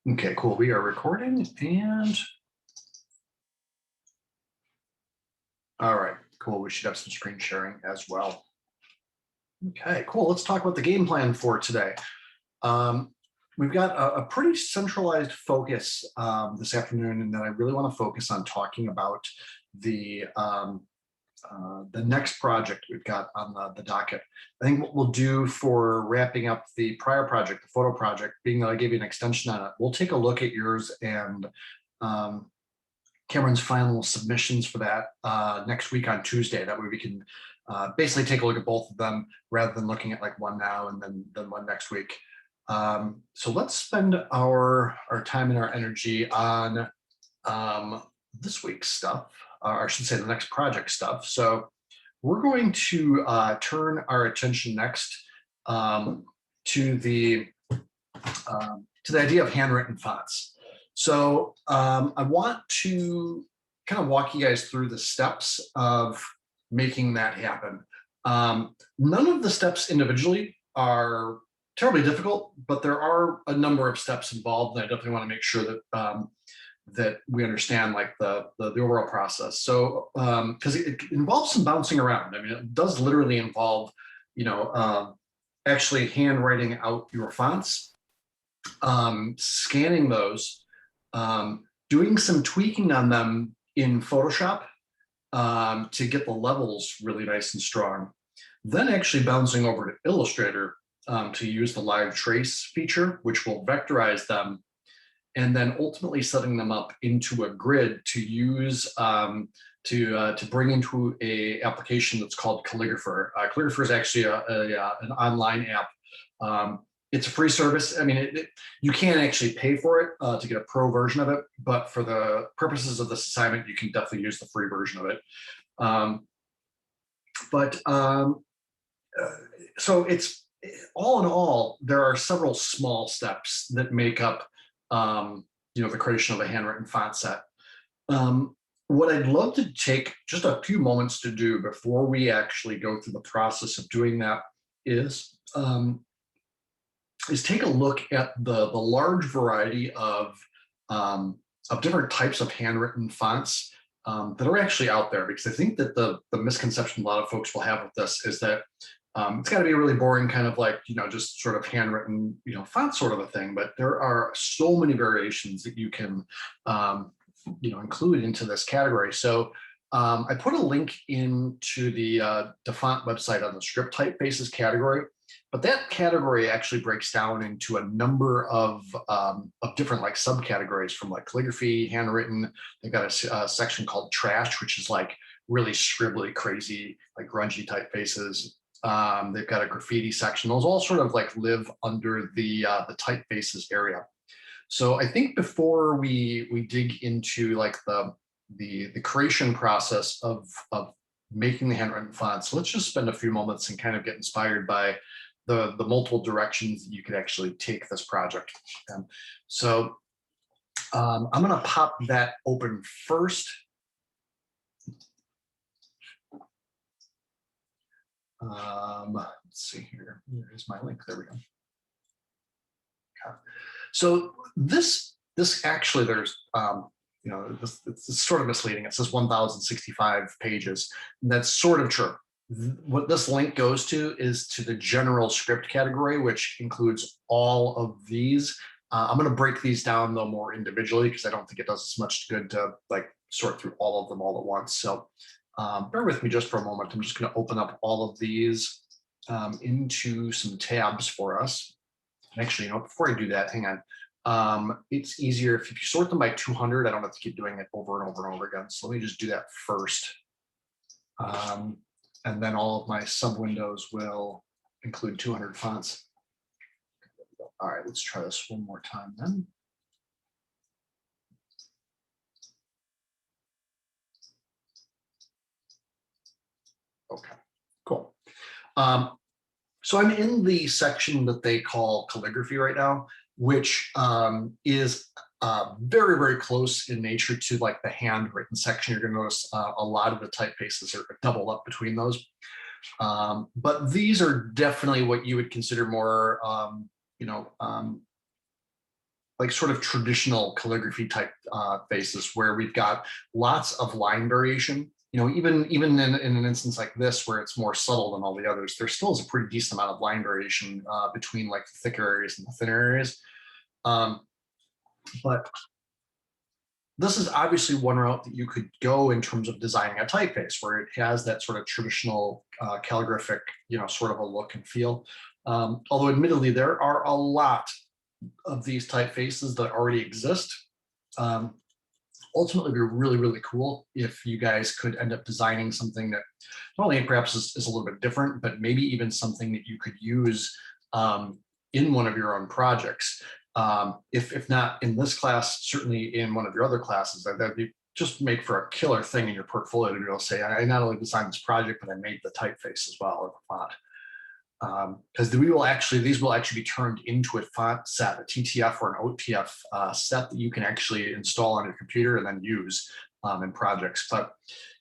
Okay, cool. We are recording and all right, cool. We should have some screen sharing as well. Okay, cool. Let's talk about the game plan for today. We've got a pretty centralized focus this afternoon, and then I really want to focus on talking about the next project we've got on the docket. I think what we'll do for wrapping up the prior project, the photo project, being that I gave you an extension on it, we'll take a look at yours and Cameron's final submissions for that next week on Tuesday. That way we can basically take a look at both of them rather than looking at like one now and then one next week. So let's spend our time and our energy on this week's stuff, or I should say the next project stuff. So we're going to turn our attention next to the idea of handwritten fonts. So I want to kind of walk you guys through the steps of making that happen. None of the steps individually are terribly difficult, but there are a number of steps involved, and I definitely want to make sure that that we understand like the overall process. So because it involves some bouncing around. I mean, it does literally involve, actually handwriting out your fonts, scanning those, doing some tweaking on them in Photoshop to get the levels really nice and strong. Then actually bouncing over to Illustrator to use the live trace feature, which will vectorize them, and then ultimately setting them up into a grid to use to bring into a application that's called Calligrapher. Calligrapher is actually an online app. It's a free service. I mean, you can actually pay for it to get a pro version of it, but for the purposes of this assignment, you can definitely use the free version of it. So it's all in all, there are several small steps that make up the creation of a handwritten font set. What I'd love to take just a few moments to do before we actually go through the process of doing that is take a look at the large variety of different types of handwritten fonts that are actually out there. Because I think that the misconception a lot of folks will have with this is that it's got to be a really boring kind of like, just sort of handwritten, font sort of a thing. But there are so many variations that you can, include into this category. So I put a link into the font website on the script typefaces category. But that category actually breaks down into a number of different like subcategories, from like calligraphy, handwritten. They've got a section called trash, which is like really scribbly, crazy, like grungy typefaces. They've got a graffiti section. Those all sort of like live under the typefaces area. So I think before we dig into like the creation process of making the handwritten fonts, let's just spend a few moments and kind of get inspired by the multiple directions that you could actually take this project. So I'm going to pop that open first. Let's see here. Here's my link. There we go. Okay. So this actually, there's it's sort of misleading. It says 1,065 pages. And that's sort of true. What this link goes to is to the general script category, which includes all of these. I'm going to break these down though more individually because I don't think it does as much good to like sort through all of them all at once. So bear with me just for a moment. I'm just going to open up all of these into some tabs for us. And actually, before I do that, hang on. It's easier if you sort them by 200. I don't have to keep doing it over and over and over again. So let me just do that first. And then all of my sub windows will include 200 fonts. All right, let's try this one more time then. Okay, cool. So I'm in the section that they call calligraphy right now, which is very, very close in nature to like the handwritten section. You're going to notice a lot of the typefaces are doubled up between those. But these are definitely what you would consider more, like sort of traditional calligraphy type faces where we've got lots of line variation. You know, even in an instance like this where it's more subtle than all the others, there still is a pretty decent amount of line variation between like the thicker areas and the thinner areas. Um, but this is obviously one route that you could go in terms of designing a typeface where it has that sort of traditional calligraphic, you know, sort of a look and feel. Although admittedly, there are a lot of these typefaces that already exist. Um, Ultimately, it'd be really, really cool if you guys could end up designing something that not only perhaps is a little bit different, but maybe even something that you could use in one of your own projects. If not in this class, certainly in one of your other classes, that'd be just make for a killer thing in your portfolio to be able to say, I not only designed this project, but I made the typeface as well, or the font. Because these will actually be turned into a font set, a TTF or an OTF set that you can actually install on your computer and then use in projects. But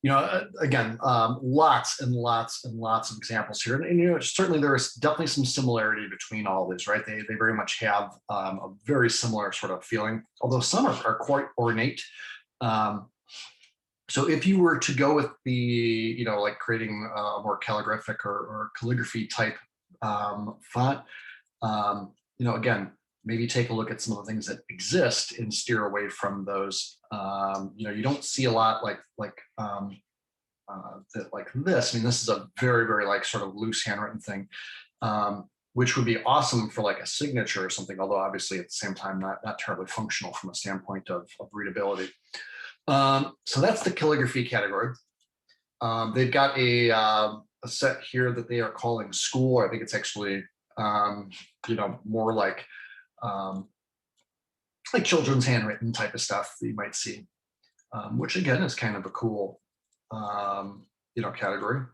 you know, again, lots and lots and lots of examples here, and you know, certainly there is definitely some similarity between all these, right? They very much have a very similar sort of feeling, although some are quite ornate. So if you were to go with the, you know, like creating a more calligraphic or calligraphy type font, you know, again, maybe take a look at some of the things that exist and steer away from those. You know, you don't see a lot like this. I mean, this is a very, very like sort of loose handwritten thing, which would be awesome for like a signature or something, although obviously at the same time, not terribly functional from a standpoint of readability. So that's the calligraphy category. They've got a set here that they are calling school. I think it's actually, you know, more like children's handwritten type of stuff that you might see, which again is kind of a cool, you know, category.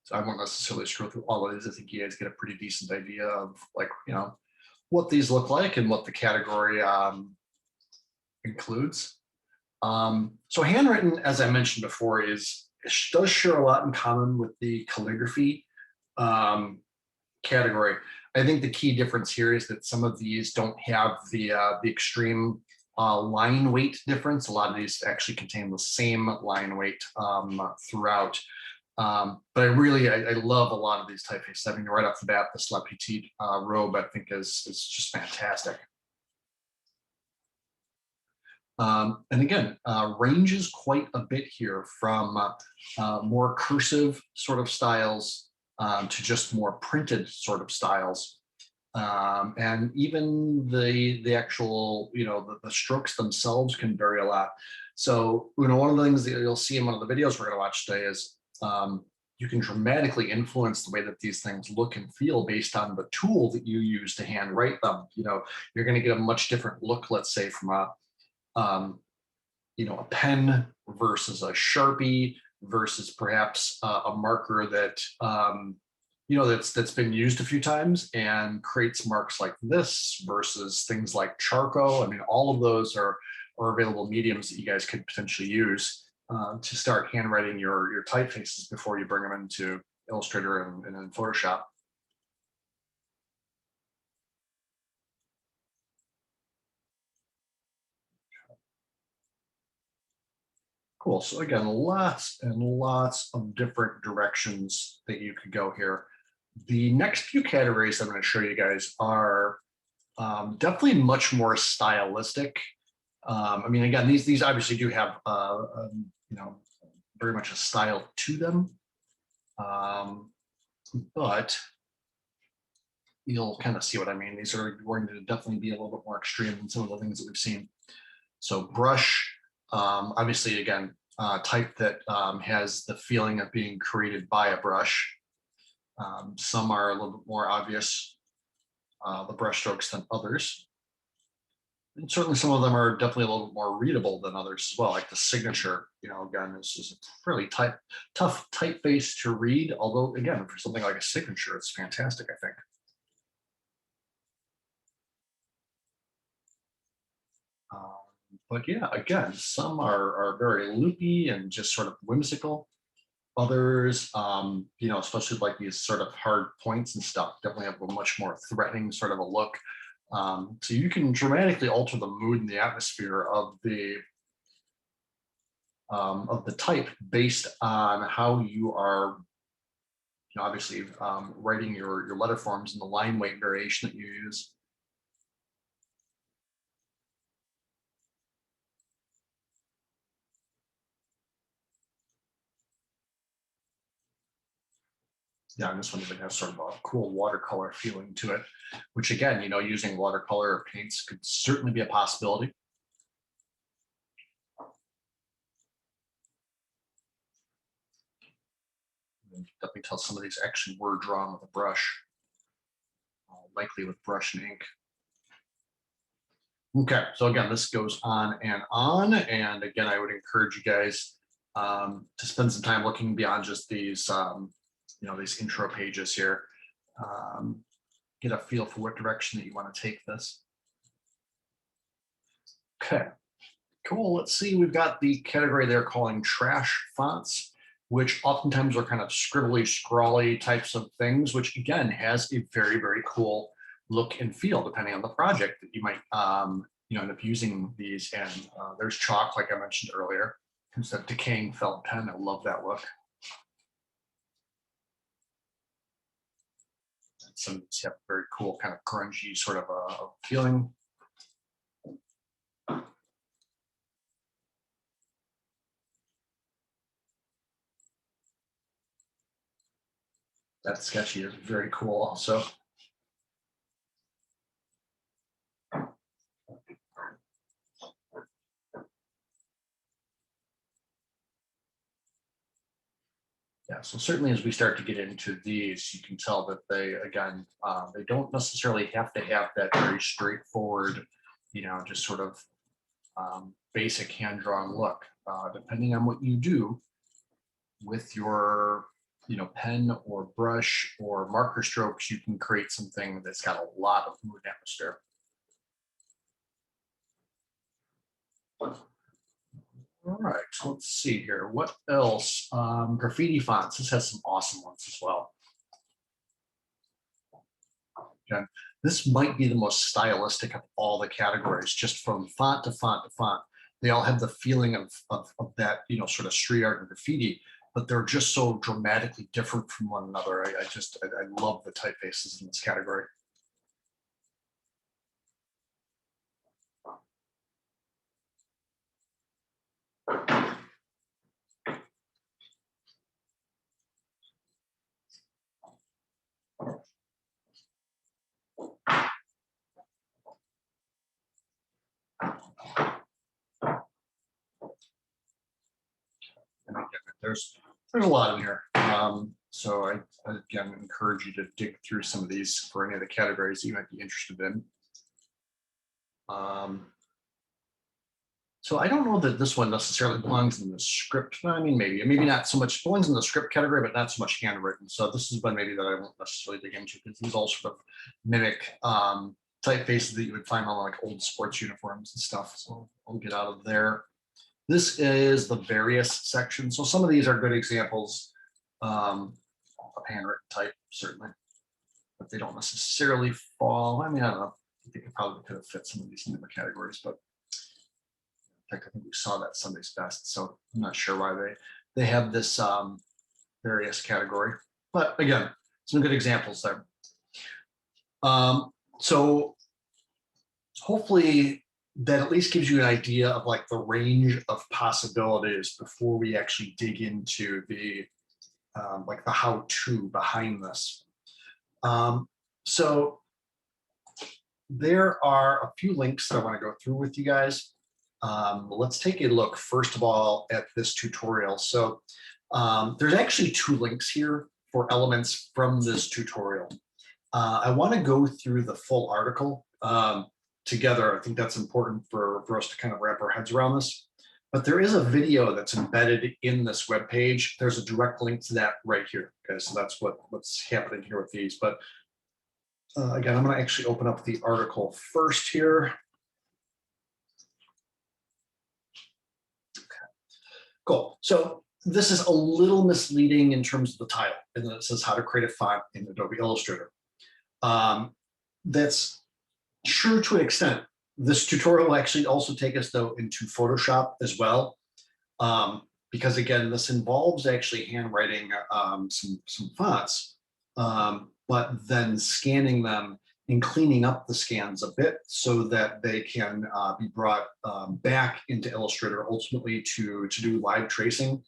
So I won't necessarily scroll through all of these. I think you guys get a pretty decent idea of like, you know, what these look like and what the category includes. So handwritten, as I mentioned before, does share a lot in common with the calligraphy category. I think the key difference here is that some of these don't have the extreme line weight difference. A lot of these actually contain the same line weight throughout. But I love a lot of these typefaces. I mean, right off the bat, the La Petite robe, I think is just fantastic. And again, ranges quite a bit here from more cursive sort of styles to just more printed sort of styles. And even the actual, you know, the strokes themselves can vary a lot. So, you know, one of the things that you'll see in one of the videos we're going to watch today is you can dramatically influence the way that these things look and feel based on the tool that you use to handwrite them. You know, you're going to get a much different look, let's say, from a you know, a pen versus a Sharpie versus perhaps a marker that you know, that's been used a few times and creates marks like this versus things like charcoal. I mean, all of those are available mediums that you guys could potentially use to start handwriting your typefaces before you bring them into Illustrator and in Photoshop. Cool. So again, lots and lots of different directions that you could go here. The next few categories I'm going to show you guys are definitely much more stylistic. I mean, again, these obviously do have you know, very much a style to them, but you'll kind of see what I mean. These are going to definitely be a little bit more extreme than some of the things that we've seen. So brush, obviously, again, type that has the feeling of being created by a brush. Some are a little bit more obvious, the brush strokes than others. And certainly some of them are definitely a little bit more readable than others as well, like the signature, you know, again, this is a fairly tough typeface to read, although again, for something like a signature, it's fantastic, I think. But yeah, again, some are very loopy and just sort of whimsical. Others, especially like these sort of hard points and stuff, definitely have a much more threatening sort of a look. So you can dramatically alter the mood and the atmosphere of the type based on how you are, obviously writing your letter forms and the line weight variation that you use. Yeah, and this one even has sort of a cool watercolor feeling to it, which again, using watercolor or paints could certainly be a possibility. And definitely tell some of these actually were drawn with a brush, likely with brush and ink. Okay, so again, this goes on and on. And again, I would encourage you guys to spend some time looking beyond just these intro pages here. Um, get a feel for what direction that you want to take this. Okay, cool. Let's see. We've got the category they're calling trash fonts, which oftentimes are kind of scribbly, scrawly types of things, which again has a very, very cool look and feel depending on the project that you might end up using these. And there's chalk, like I mentioned earlier. It's a decaying felt pen. I love that look. Some have very cool kind of grungy sort of a feeling. That sketchy is very cool also. Yeah, so certainly as we start to get into these, you can tell that they don't necessarily have to have that very straightforward, just sort of basic hand drawn look. Depending on what you do with your, pen or brush or marker strokes, you can create something that's got a lot of mood and atmosphere. All right, so let's see here. What else? Graffiti fonts. This has some awesome ones as well. Again, this might be the most stylistic of all the categories, just from font to font to font. They all have the feeling of that, sort of street art and graffiti, but they're just so dramatically different from one another. I love the typefaces in this category. And again, there's a lot in here. So I again encourage you to dig through some of these for any of the categories you might be interested in. So I don't know that this one necessarily belongs in the script. I mean, maybe not so much belongs in the script category, but not so much handwritten. So this is one maybe that I won't necessarily dig into because these all sort of mimic typefaces that you would find on like old sports uniforms and stuff. So I'll get out of there. This is the various section. So some of these are good examples of handwritten type, certainly, but they don't necessarily fall. I mean, I don't know. I think it probably could have fit some of these in the categories, but in fact, I think we saw that Sunday's best. So I'm not sure why they have this various category. But again, some good examples there. So hopefully that at least gives you an idea of like the range of possibilities before we actually dig into the like the how-to behind this. So there are a few links that I want to go through with you guys. Let's take a look, first of all, at this tutorial. So there's actually two links here for elements from this tutorial. I want to go through the full article together. I think that's important for us to kind of wrap our heads around this. But there is a video that's embedded in this web page. There's a direct link to that right here. Okay, so that's what's happening here with these. But again, I'm going to actually open up the article first here. Cool. So this is a little misleading in terms of the title, and then it says how to create a font in Adobe Illustrator. That's true to an extent. This tutorial will actually also take us though into Photoshop as well, because again, this involves actually handwriting some fonts, but then scanning them and cleaning up the scans a bit so that they can be brought back into Illustrator ultimately to do live tracing.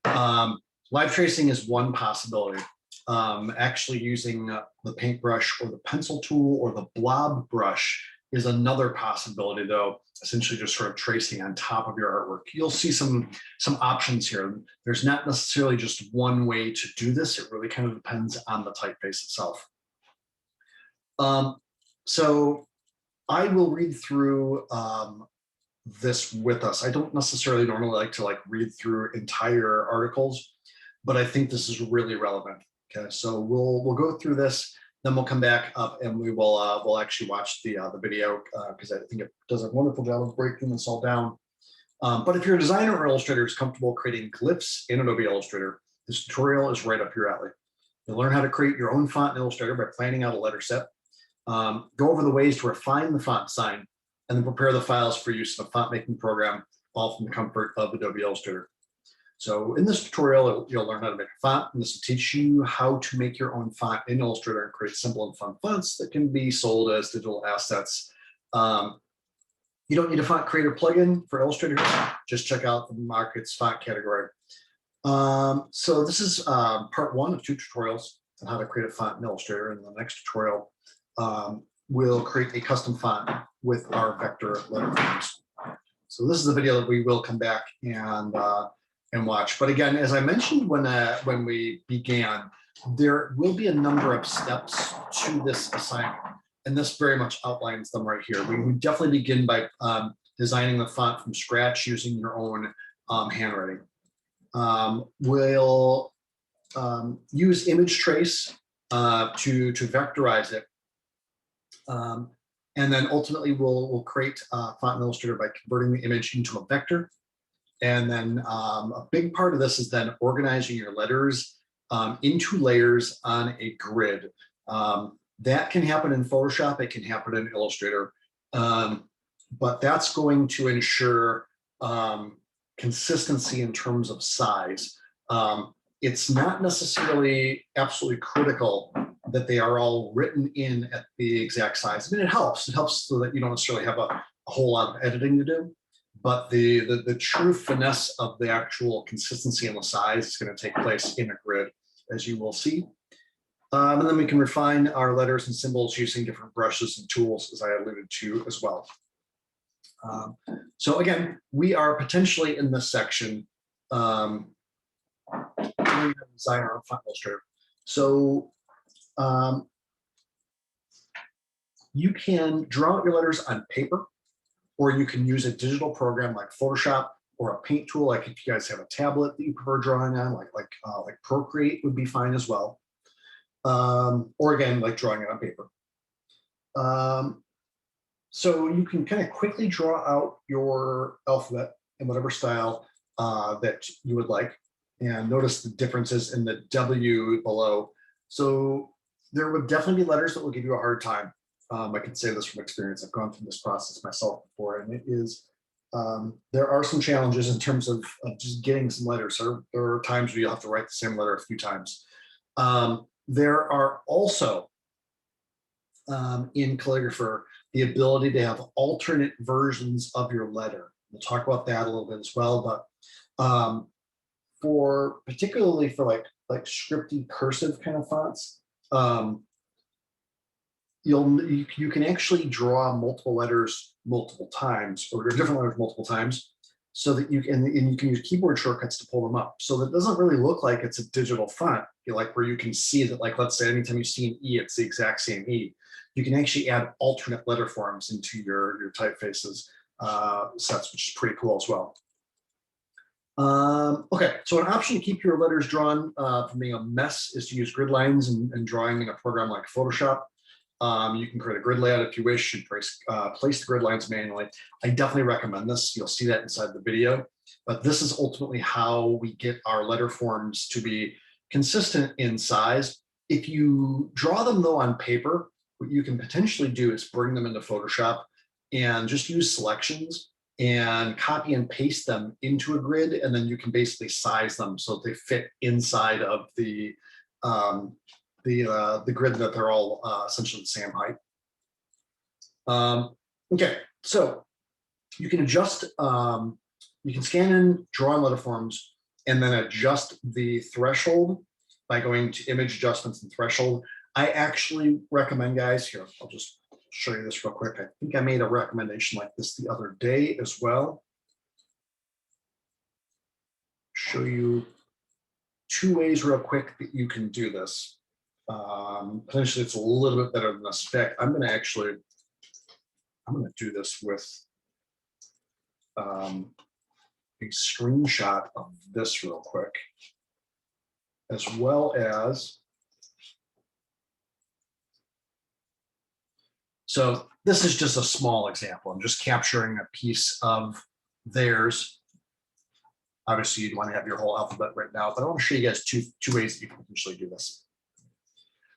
Live tracing is one possibility. Actually using the paintbrush or the pencil tool or the blob brush is another possibility, though, essentially just sort of tracing on top of your artwork. You'll see some options here. There's not necessarily just one way to do this. It really kind of depends on the typeface itself. So I will read through this with us. I don't necessarily normally like to read through entire articles, but I think this is really relevant. Okay, so we'll go through this, then we'll come back up and we'll actually watch the video because I think it does a wonderful job of breaking this all down. But if you're a designer or illustrator who's comfortable creating glyphs in Adobe Illustrator, this tutorial is right up your alley. You'll learn how to create your own font in Illustrator by planning out a letter set. Go over the ways to refine the font design, and then prepare the files for use in a font making program, all from the comfort of Adobe Illustrator. So in this tutorial, you'll learn how to make a font, and this will teach you how to make your own font in Illustrator and create simple and fun fonts that can be sold as digital assets. You don't need a font creator plugin for Illustrator. Just check out the market's font category. So this is part one of 2 tutorials on how to create a font in Illustrator. In the next tutorial, we'll create a custom font with our vector letter forms. So this is the video that we will come back and watch. But again, as I mentioned when we began, there will be a number of steps to this assignment, and this very much outlines them right here. We definitely begin by designing the font from scratch using your own handwriting. We'll use image trace to vectorize it. And then ultimately we'll create a font in Illustrator by converting the image into a vector. And then a big part of this is then organizing your letters into layers on a grid. That can happen in Photoshop, it can happen in Illustrator, but that's going to ensure consistency in terms of size. It's not necessarily absolutely critical that they are all written in at the exact size. I mean, it helps so that you don't necessarily have a whole lot of editing to do. But the true finesse of the actual consistency and the size is going to take place in a grid, as you will see. And then we can refine our letters and symbols using different brushes and tools, as I alluded to as well. So again, we are potentially in this section, designer on font Illustrator. So you can draw out your letters on paper, or you can use a digital program like Photoshop or a paint tool. Like if you guys have a tablet that you prefer drawing on, like Procreate would be fine as well. Or again, like drawing it on paper. So you can kind of quickly draw out your alphabet in whatever style that you would like. And notice the differences in the W below. So there would definitely be letters that will give you a hard time. I can say this from experience. I've gone through this process myself before, and it is, there are some challenges in terms of just getting some letters. There are times where you'll have to write the same letter a few times. There are also, in Calligrapher, the ability to have alternate versions of your letter. We'll talk about that a little bit as well, but particularly for like scripty cursive kind of fonts, you can actually draw multiple letters multiple times, or different letters multiple times, so that you can use keyboard shortcuts to pull them up. So that doesn't really look like it's a digital font, where you can see that, let's say anytime you see an E, it's the exact same E. You can actually add alternate letter forms into your typefaces sets, which is pretty cool as well. Okay, so an option to keep your letters drawn from being a mess is to use grid lines and drawing in a program like Photoshop. You can create a grid layout if you wish. You place the grid lines manually. I definitely recommend this. You'll see that inside the video. But this is ultimately how we get our letter forms to be consistent in size. If you draw them though on paper, what you can potentially do is bring them into Photoshop and just use selections and copy and paste them into a grid, and then you can basically size them so they fit inside of the grid that they're all essentially the same height. Okay, so you can adjust, you can scan in, draw on letter forms, and then adjust the threshold by going to image adjustments and threshold. I actually recommend, guys, here, I'll just show you this real quick. I think I made a recommendation like this the other day as well. Show you 2 ways real quick that you can do this. Potentially it's a little bit better than this. In fact, I'm going to do this with a screenshot of this real quick, as well as, so this is just a small example. I'm just capturing a piece of theirs. Obviously, you'd want to have your whole alphabet written out, but I want to show you guys two ways that you can potentially do this.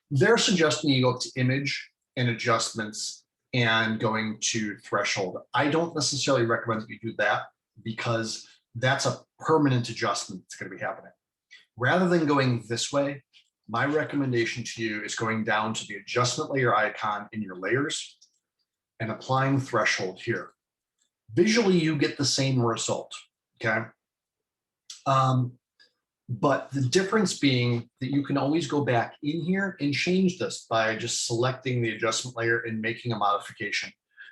They're suggesting you go up to image and adjustments and going to threshold. I don't necessarily recommend that you do that because that's a permanent adjustment that's going to be happening. Rather than going this way, my recommendation to you is going down to the adjustment layer icon in your layers and applying threshold here. Visually, you get the same result, okay? But the difference being that you can always go back in here and change this by just selecting the adjustment layer and making a modification.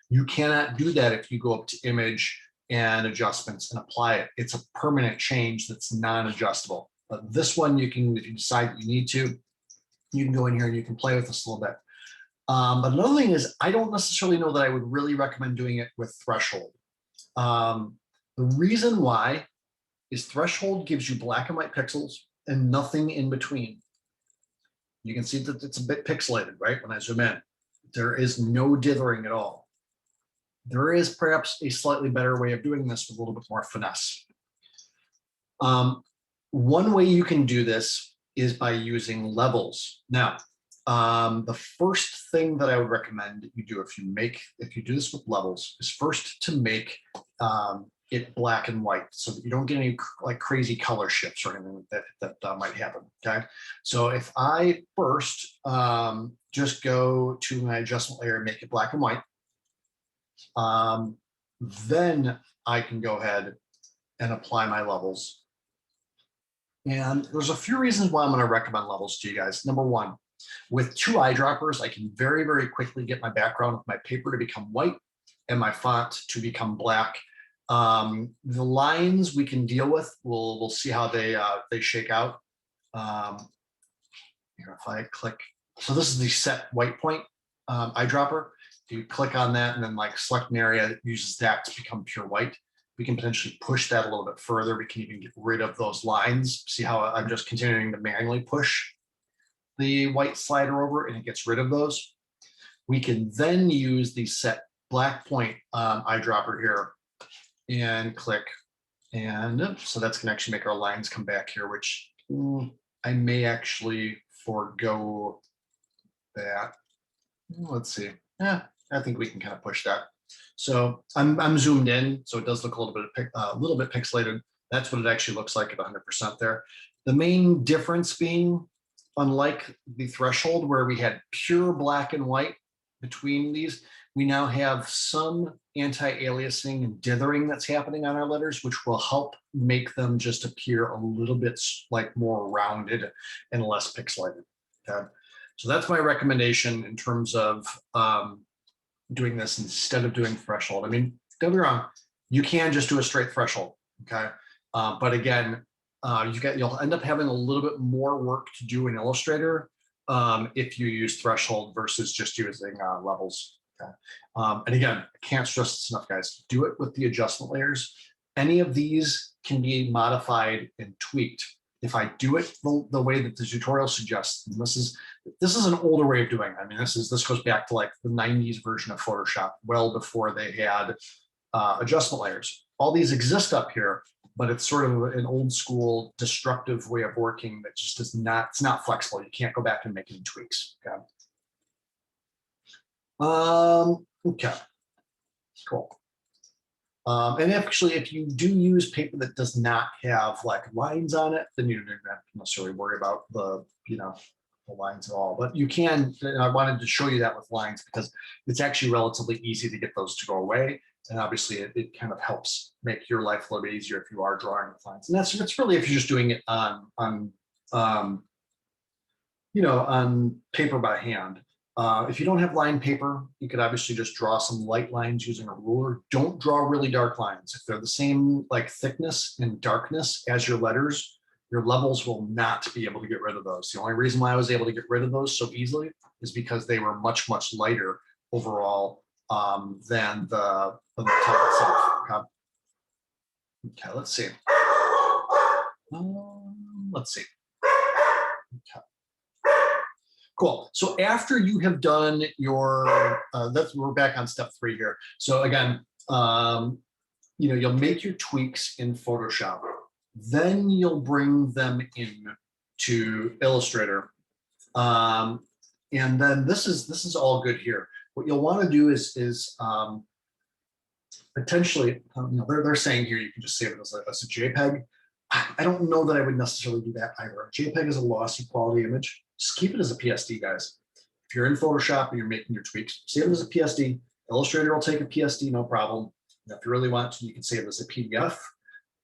You cannot do that if you go up to image and adjustments and apply it. It's a permanent change that's non-adjustable. But this one, you can, if you decide that you need to, you can go in here and you can play with this a little bit. But another thing is, I don't necessarily know that I would really recommend doing it with threshold. The reason why is threshold gives you black and white pixels and nothing in between. You can see that it's a bit pixelated, right? When I zoom in, there is no dithering at all. There is perhaps a slightly better way of doing this with a little bit more finesse. One way you can do this is by using levels. Now, the first thing that I would recommend that you do if you do this with levels is first to make it black and white so that you don't get any like crazy color shifts or anything that might happen. Okay, so if I first just go to my adjustment layer and make it black and white, then I can go ahead and apply my levels. And there's a few reasons why I'm going to recommend levels to you guys. Number one, with 2 eyedroppers, I can very, very quickly get my background with my paper to become white and my font to become black. The lines we can deal with. We'll see how they shake out. Here, if I click, so this is the set white point eyedropper. You click on that and then like select an area that uses that to become pure white. We can potentially push that a little bit further. We can even get rid of those lines. See how I'm just continuing to manually push the white slider over and it gets rid of those. We can then use the set black point eyedropper here and click. And so that's going to actually make our lines come back here, which I may actually forego that. Let's see. Yeah, I think we can kind of push that. So I'm zoomed in, so it does look a little bit pixelated. That's what it actually looks like at 100% there. The main difference being, unlike the threshold where we had pure black and white between these, we now have some anti-aliasing and dithering that's happening on our letters, which will help make them just appear a little bit like more rounded and less pixelated. Okay, so that's my recommendation in terms of doing this instead of doing threshold. I mean, don't be wrong, you can just do a straight threshold, okay? But again, you'll end up having a little bit more work to do in Illustrator if you use threshold versus just using levels. Okay? And again, I can't stress this enough, guys. Do it with the adjustment layers. Any of these can be modified and tweaked if I do it the way that the tutorial suggests, and this is an older way of doing it. I mean, this goes back to like the 90s version of Photoshop, well before they had adjustment layers. All these exist up here, but it's sort of an old school destructive way of working that just is not, it's not flexible. You can't go back and make any tweaks. Okay. Okay, cool. And actually, if you do use paper that does not have like lines on it, then you don't have to necessarily worry about the lines at all. But you can, and I wanted to show you that with lines because it's actually relatively easy to get those to go away. And obviously it kind of helps make your life a little bit easier if you are drawing with lines. And that's really if you're just doing it on paper by hand. If you don't have line paper, you could obviously just draw some light lines using a ruler. Don't draw really dark lines. If they're the same like thickness and darkness as your letters, your levels will not be able to get rid of those. The only reason why I was able to get rid of those so easily is because they were much, much lighter overall than the type itself. Okay, let's see. Let's see. Okay. Cool. So after you have done your, we're back on step 3 here. So again, you'll make your tweaks in Photoshop, then you'll bring them in to Illustrator, and then this is all good here. What you'll want to do is potentially, they're saying here you can just save it as a JPEG. I don't know that I would necessarily do that either. A JPEG is a lossy quality image. Just keep it as a PSD, guys. If you're in Photoshop and you're making your tweaks, save it as a PSD. Illustrator will take a PSD, no problem. Now, if you really want to, you can save it as a PDF.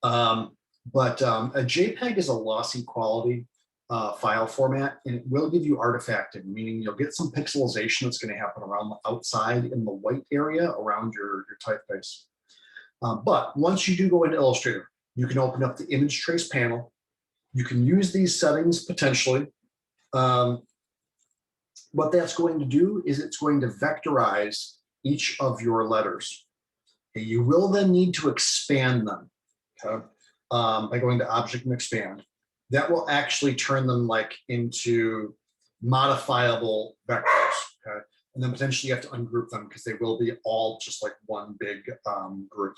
But a JPEG is a lossy quality file format, and it will give you artifacting, meaning you'll get some pixelization that's going to happen around the outside in the white area around your typeface. But once you do go into Illustrator, you can open up the image trace panel. You can use these settings potentially. What that's going to do is it's going to vectorize each of your letters. Okay, you will then need to expand them, okay, by going to Object and Expand. That will actually turn them like into modifiable vectors, okay? And then potentially you have to ungroup them because they will be all just like one big group.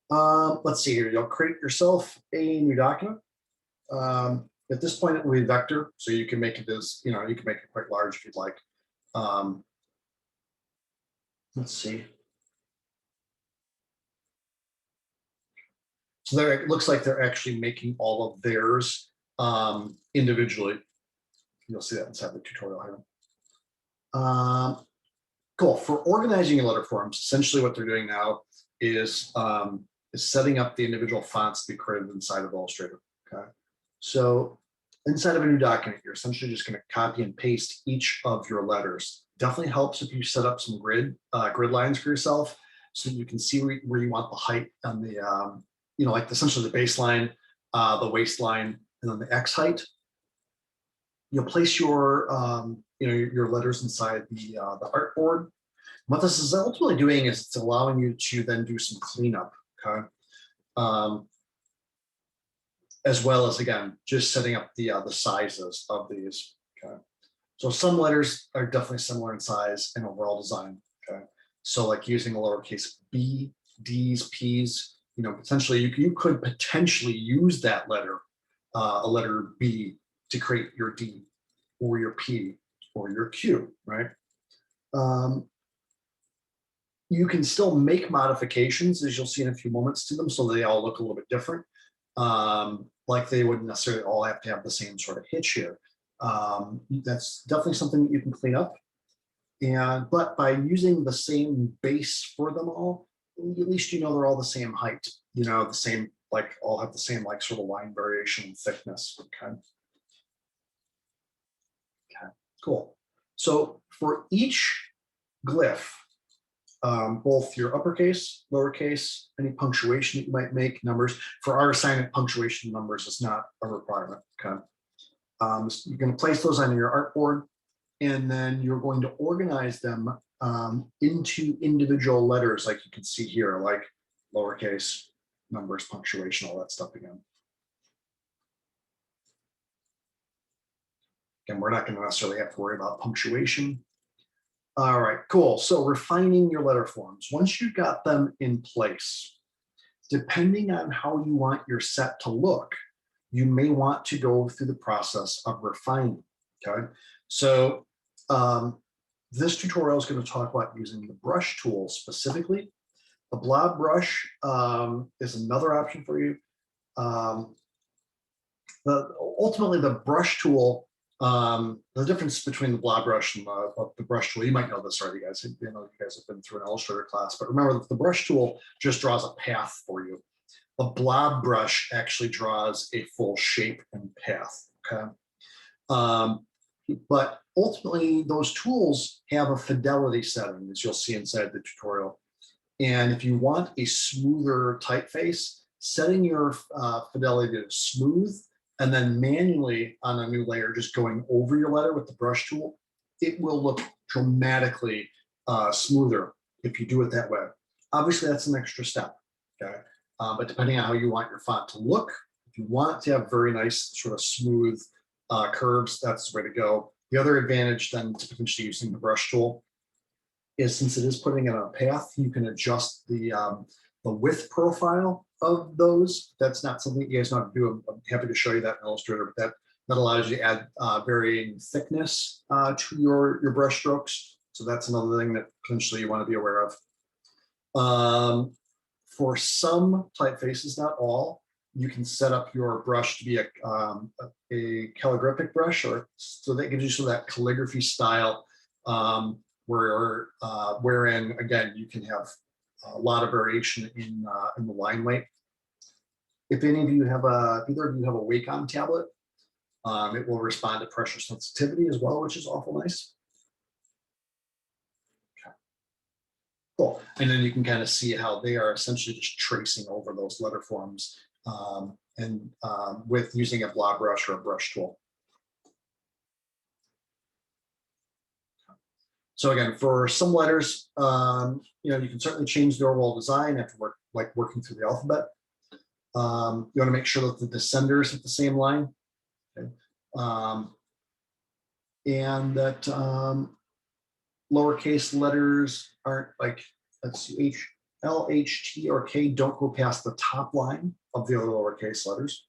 Let's see here. You'll create yourself a new document. At this point, it will be vector, so you can make it as, you can make it quite large if you'd like. Let's see. So there, it looks like they're actually making all of theirs individually. You'll see that inside the tutorial here. Cool. For organizing your letter forms, essentially what they're doing now is setting up the individual fonts to be created inside of Illustrator. Okay. So inside of a new document, you're essentially just going to copy and paste each of your letters. Definitely helps if you set up some grid lines for yourself so you can see where you want the height on the, like essentially the baseline, the waistline, and then the X height. You'll place your, your letters inside the artboard. What this is ultimately doing is it's allowing you to then do some cleanup, okay? As well as, again, just setting up the sizes of these, okay? So some letters are definitely similar in size and overall design, okay? So like using a lowercase b, d's, p's, potentially you could potentially use that letter, a letter B, to create your D or your P or your Q, right? You can still make modifications, as you'll see in a few moments, to them, so they all look a little bit different. Like they wouldn't necessarily all have to have the same sort of hitch here. That's definitely something that you can clean up. But by using the same base for them all, at least they're all the same height. The same, like all have the same like sort of line variation and thickness. Okay. Okay. Cool. So for each glyph, both your uppercase, lowercase, any punctuation that you might make, numbers. For our assignment, punctuation numbers is not a requirement. Okay. So you're going to place those on your artboard, and then you're going to organize them into individual letters, like you can see here, like lowercase, numbers, punctuation, all that stuff again. Again, we're not going to necessarily have to worry about punctuation. All right, cool. So refining your letter forms. Once you've got them in place, depending on how you want your set to look, you may want to go through the process of refining, okay? So this tutorial is going to talk about using the brush tool specifically. The blob brush is another option for you. Ultimately, the brush tool, the difference between the blob brush and the brush tool, you might know this already, guys. You know, you guys have been through an Illustrator class, but remember that the brush tool just draws a path for you. The blob brush actually draws a full shape and path, okay? But ultimately, those tools have a fidelity setting, as you'll see inside the tutorial. And if you want a smoother typeface, setting your fidelity to smooth and then manually on a new layer, just going over your letter with the brush tool, it will look dramatically smoother if you do it that way. Obviously, that's an extra step, okay? But depending on how you want your font to look, if you want to have very nice sort of smooth curves, that's the way to go. The other advantage then to potentially using the brush tool is, since it is putting in a path, you can adjust the width profile of those. That's not something you guys know how to do. I'm happy to show you that in Illustrator, but that allows you to add varying thickness to your brush strokes. So that's another thing that potentially you want to be aware of. For some typefaces, not all, you can set up your brush to be a calligraphic brush, or so that gives you sort of that calligraphy style, wherein again you can have a lot of variation in the line weight. If any of you have either of you have a Wacom tablet, it will respond to pressure sensitivity as well, which is awful nice. Cool. And then you can kind of see how they are essentially just tracing over those letter forms with using a blob brush or a brush tool. So again, for some letters, you know, you can certainly change the overall design after working through the alphabet. You want to make sure that the descenders hit the same line, okay? And that lowercase letters aren't like, let's see, H, L, H, T, or K don't go past the top line of the other lowercase letters.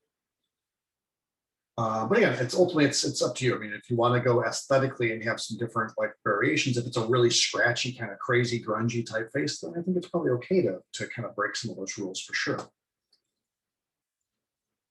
But again, it's up to you. I mean, if you want to go aesthetically and have some different like variations, if it's a really scratchy, kind of crazy, grungy typeface, then I think it's probably okay to kind of break some of those rules for sure.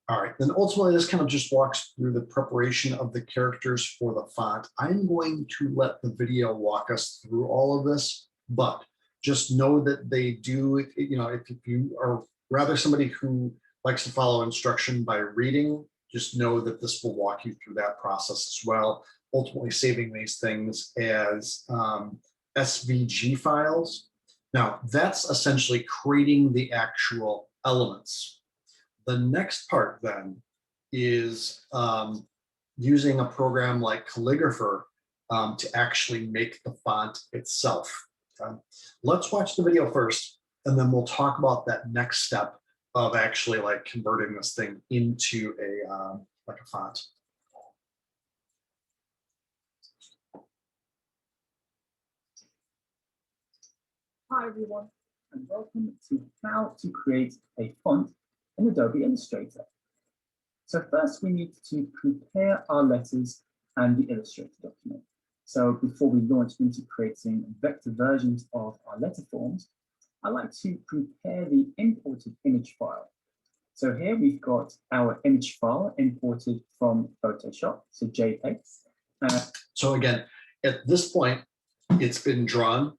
All right, then ultimately this kind of just walks through the preparation of the characters for the font. I'm going to let the video walk us through all of this, but just know that they do, you know, if you are rather somebody who likes to follow instruction by reading, just know that this will walk you through that process as well, ultimately saving these things as SVG files. Now, that's essentially creating the actual elements. The next part then is using a program like Calligrapher to actually make the font itself. Okay? Let's watch the video first, and then we'll talk about that next step of actually like converting this thing into like a font. Hi everyone, and welcome to how to create a font in Adobe Illustrator. So first we need to prepare our letters and the Illustrator document. So before we launch into creating vector versions of our letter forms, I like to prepare the imported image file. So here we've got our image file imported from Photoshop, so JPEG. So again, at this point, it's been drawn,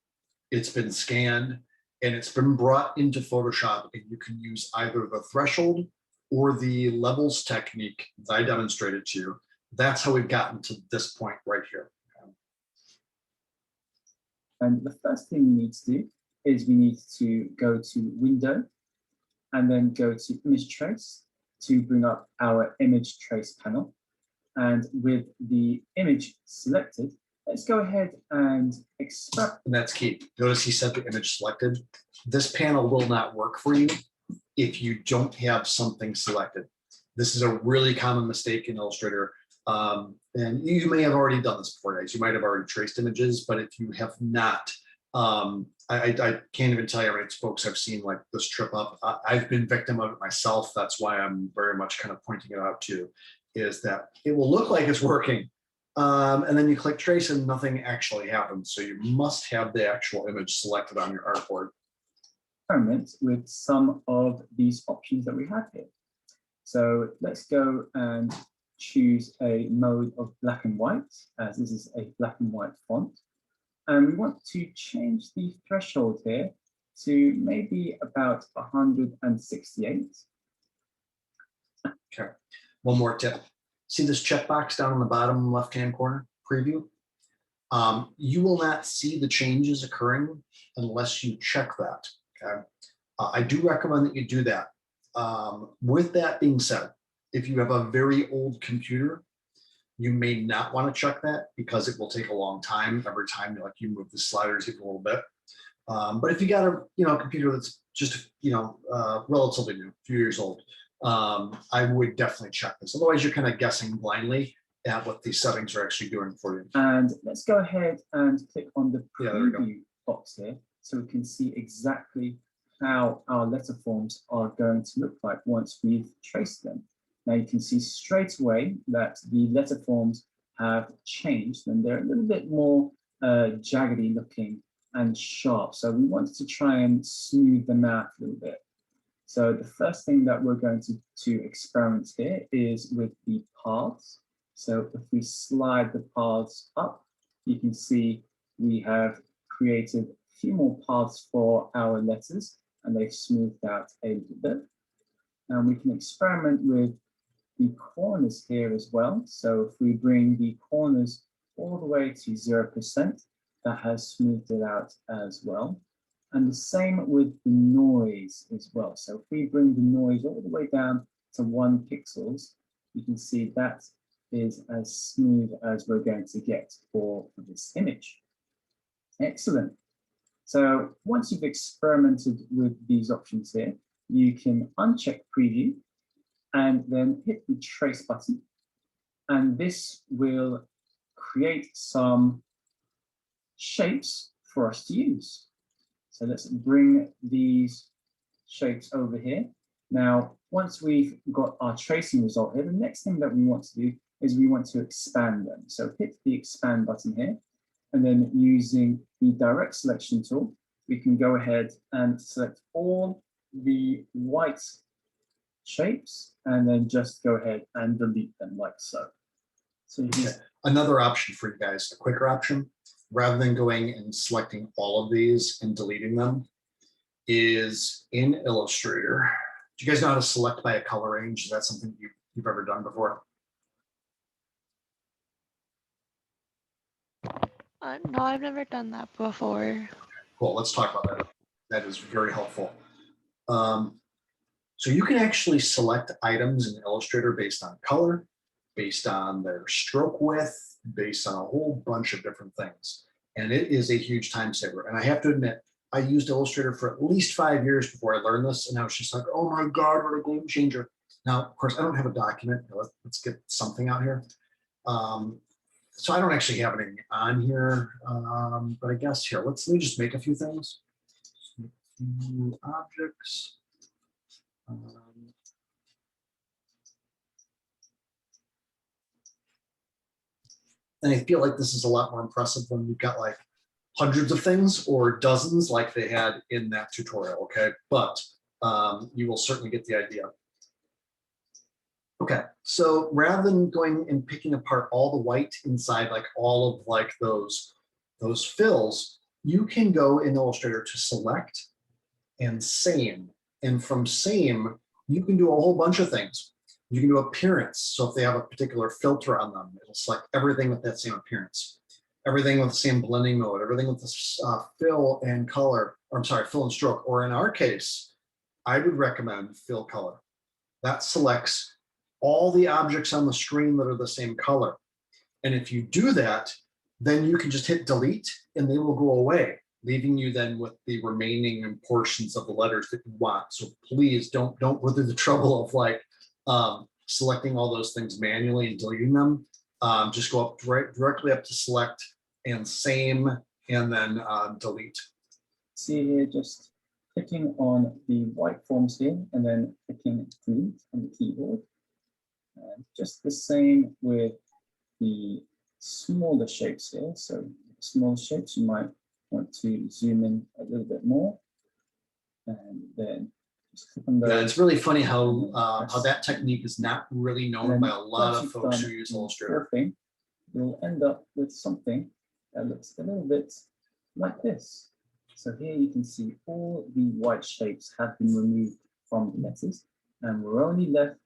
it's been scanned, and it's been brought into Photoshop, and you can use either the threshold or the levels technique that I demonstrated to you. That's how we've gotten to this point right here. And the first thing we need to do is we need to go to Window and then go to Image Trace to bring up our Image Trace panel. And with the image selected, let's go ahead and extract. And that's key. Notice he said the image selected. This panel will not work for you if you don't have something selected. This is a really common mistake in Illustrator. And you may have already done this before, guys. You might have already traced images, but if you have not, I can't even tell you how many folks I've seen like this trip up. I've been victim of it myself. That's why I'm very much kind of pointing it out too, is that it will look like it's working. And then you click trace and nothing actually happens. So you must have the actual image selected on your artboard. Experiment with some of these options that we have here. So let's go and choose a mode of black and white, as this is a black and white font. And we want to change the threshold here to maybe about 168. Okay, one more tip. See this checkbox down in the bottom left-hand corner, preview? You will not see the changes occurring unless you check that, okay? I do recommend that you do that. With that being said, if you have a very old computer, you may not want to check that because it will take a long time every time you move the sliders even a little bit. But if you got a computer that's just relatively new, a few years old, I would definitely check this. Otherwise, you're kind of guessing blindly at what these settings are actually doing for you. And let's go ahead and click on the preview box here so we can see exactly how our letter forms are going to look like once we've traced them. Now you can see straight away that the letter forms have changed and they're a little bit more jaggedy looking and sharp. So we wanted to try and smooth them out a little bit. So the first thing that we're going to experiment here is with the paths. So if we slide the paths up, you can see we have created a few more paths for our letters and they've smoothed out a little bit. And we can experiment with the corners here as well. So if we bring the corners all the way to 0%, that has smoothed it out as well. And the same with the noise as well. So if we bring the noise all the way down to 1 pixels, you can see that is as smooth as we're going to get for this image. Excellent. So once you've experimented with these options here, you can uncheck preview and then hit the trace button. And this will create some shapes for us to use. So let's bring these shapes over here. Now, once we've got our tracing result here, the next thing that we want to do is we want to expand them. So hit the expand button here, and then using the direct selection tool, we can go ahead and select all the white shapes and then just go ahead and delete them like so. Okay. Another option for you guys, a quicker option, rather than going and selecting all of these and deleting them, is in Illustrator. Do you guys know how to select by a color range? Is that something you've ever done before? No, I've never done that before. Cool, let's talk about that. That is very helpful. So you can actually select items in Illustrator based on color, based on their stroke width, based on a whole bunch of different things. And it is a huge time saver. And I have to admit, I used Illustrator for at least 5 years before I learned this. And I was just like, oh my God, what a game changer. Now, of course, I don't have a document. Let's get something out here. So I don't actually have anything on here, but I guess here, let me just make a few things. Objects. And I feel like this is a lot more impressive when you've got like hundreds of things or dozens like they had in that tutorial, okay? But you will certainly get the idea. Okay, so rather than going and picking apart all the white inside, like all of like those fills, you can go in Illustrator to select and same. And from same, you can do a whole bunch of things. You can do appearance. So if they have a particular filter on them, it'll select everything with that same appearance, everything with the same blending mode, everything with the fill and color, or I'm sorry, fill and stroke. Or in our case, I would recommend fill color. That selects all the objects on the screen that are the same color. And if you do that, then you can just hit delete and they will go away. leaving you then with the remaining portions of the letters that you want. So please don't go through the trouble of like selecting all those things manually and deleting them. Just go up directly up to select and same, and then delete. See here, just clicking on the white forms here and then clicking delete on the keyboard. And just the same with the smaller shapes here. So smaller shapes, you might want to zoom in a little bit more. And then just click on those. Yeah, it's really funny how that technique is not really known by a lot of folks who use Illustrator. You'll end up with something that looks a little bit like this. So here you can see all the white shapes have been removed from the letters, and we're only left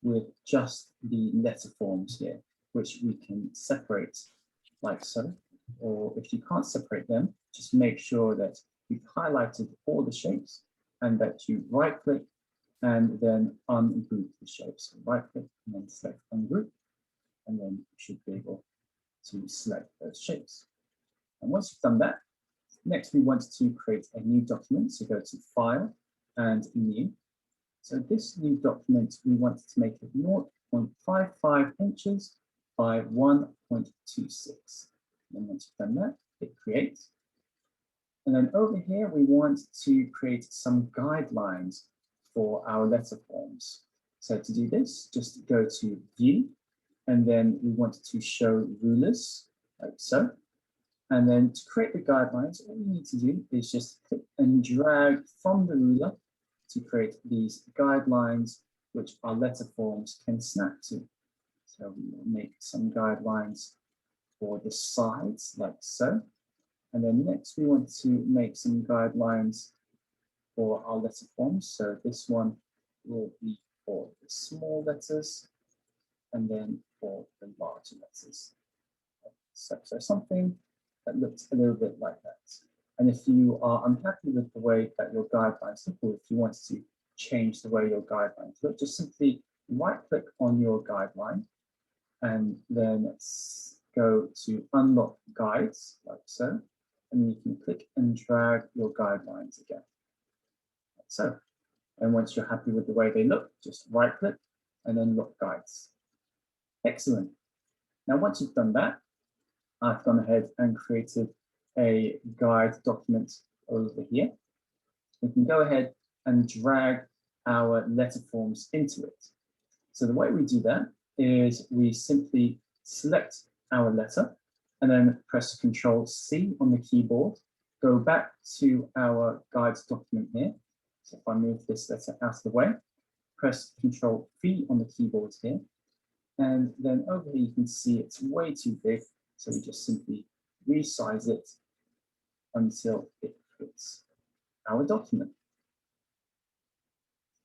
with just the letter forms here, which we can separate like so. Or if you can't separate them, just make sure that you've highlighted all the shapes and that you right click and then ungroup the shapes. So right click and then select ungroup, and then you should be able to select those shapes. And once you've done that, next we want to create a new document. So go to File and New. So this new document, we want to make it 0.55 inches by 1.26. And once you've done that, hit Create. And then over here, we want to create some guidelines for our letter forms. So to do this, just go to View, and then we want to show rulers, like so. And then to create the guidelines, all you need to do is just click and drag from the ruler to create these guidelines, which our letter forms can snap to. So we will make some guidelines for the sides, like so. And then next we want to make some guidelines for our letter forms. So this one will be for the small letters, and then for the larger letters. So something that looks a little bit like that. And if you are unhappy with the way that your guidelines look, or if you want to change the way your guidelines look, just simply right click on your guideline and then go to Unlock Guides, like so. And you can click and drag your guidelines again, like so. And once you're happy with the way they look, just right click and then Lock Guides. Excellent. Now, once you've done that, I've gone ahead and created a guide document over here. We can go ahead and drag our letter forms into it. So the way we do that is we simply select our letter and then press Control-C on the keyboard, go back to our guides document here. So if I move this letter out of the way, press Control-V on the keyboard here, and then over here you can see it's way too big, so we just simply resize it until it fits our document.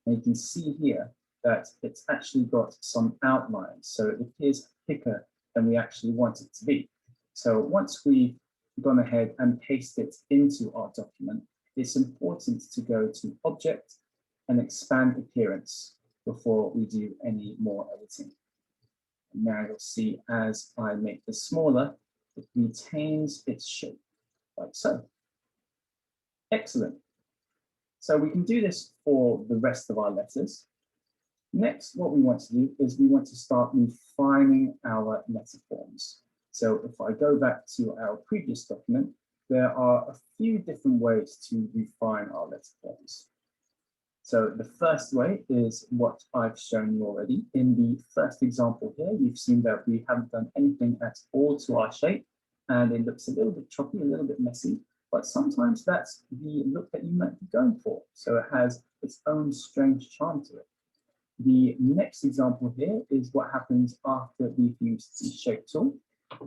And you can see here that it's actually got some outlines, so it appears thicker than we actually want it to be. So once we've gone ahead and pasted it into our document, it's important to go to Object and Expand Appearance before we do any more editing. And now you'll see as I make this smaller, it retains its shape, like so. Excellent. So we can do this for the rest of our letters. Next, what we want to do is we want to start refining our letter forms. So if I go back to our previous document, there are a few different ways to refine our letter forms. So the first way is what I've shown you already. In the first example here, you've seen that we haven't done anything at all to our shape, and it looks a little bit choppy, a little bit messy, but sometimes that's the look that you might be going for. So it has its own strange charm to it. The next example here is what happens after we've used the shape tool.